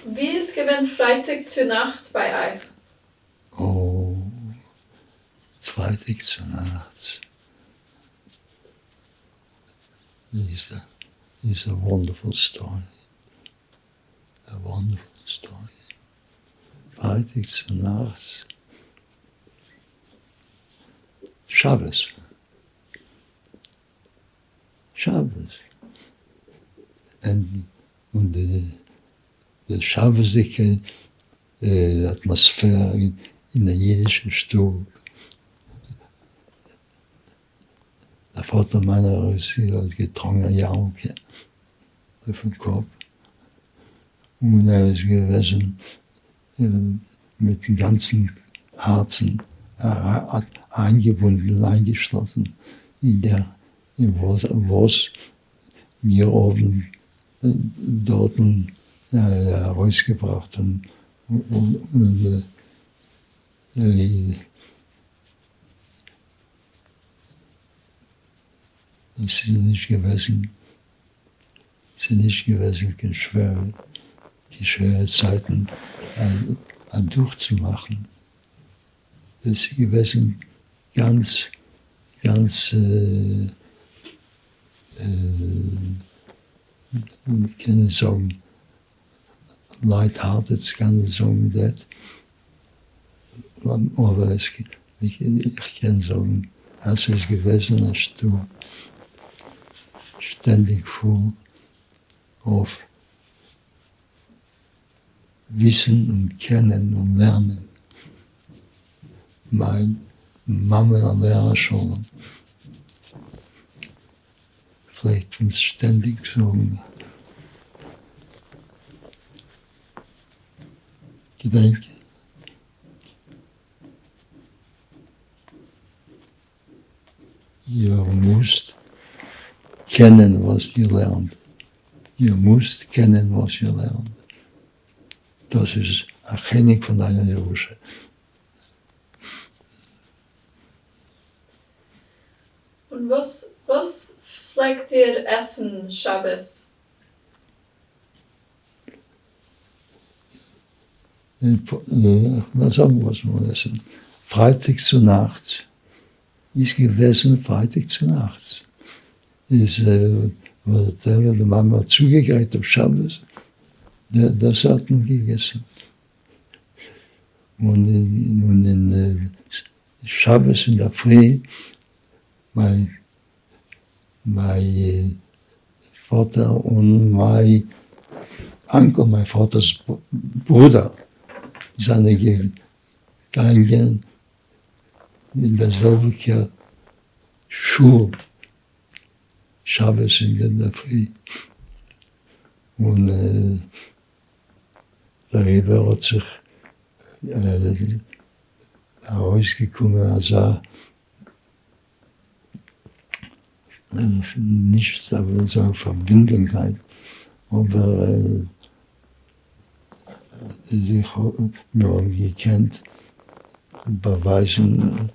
Wie ist gewesen Freitag zur Nacht bei euch? Oh, Freitag zur Nacht. It's a wonderful story. A wonderful story. Freitag zur Nacht. Shabbos. Und die Shabbosige Atmosphäre in der jüdischen Stube. Der Vater meiner Russie hat getrunken Jauke auf dem Kopf. Und er ist gewesen mit dem ganzen Herzen eingebunden, eingeschlossen in was wir oben dort herausgebracht haben. Es sind nicht gewesen die schwere Zeiten durchzumachen. Es ist gewesen ganz ich kann nicht sagen, lighthearted, kann ich sagen, das. Aber ich kann sagen, es ist gewesen, dass du ständig voll auf Wissen und Kennen und Lernen. Meine Mama an der Schule vielleicht uns ständig sagen, Gedenke, ihr müsst kennen, was ihr lernt. Ihr müsst kennen, was ihr lernt. Das ist ein König von einer Jerusche. Und was pflegt ihr essen, Shabbos? Was sagen wir essen? Freitag zu Nacht. Ist gewesen Freitag zu Nacht. Ist, was die Mama zugekriegt auf Shabbos, das hat man gegessen. Und in Shabbos in der Früh, mein Vater und mein Onkel, mein Vaters Bruder, sind gegangen in derselben Schule, Shabbos in der Früh. Und darüber hat sich herausgekommen, als nichts, aber so eine Verbindlichkeit. Aber sich nur gekannt, beweisen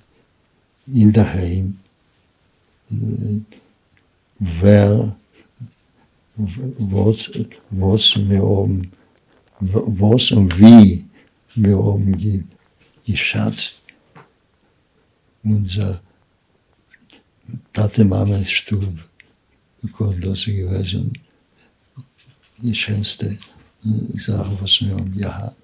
in daheim, wer, was wir haben, was und wie wir haben geschätzt. Unser Tate Mama Stube, das ist gewesen die schönste Sache, was wir haben gehabt.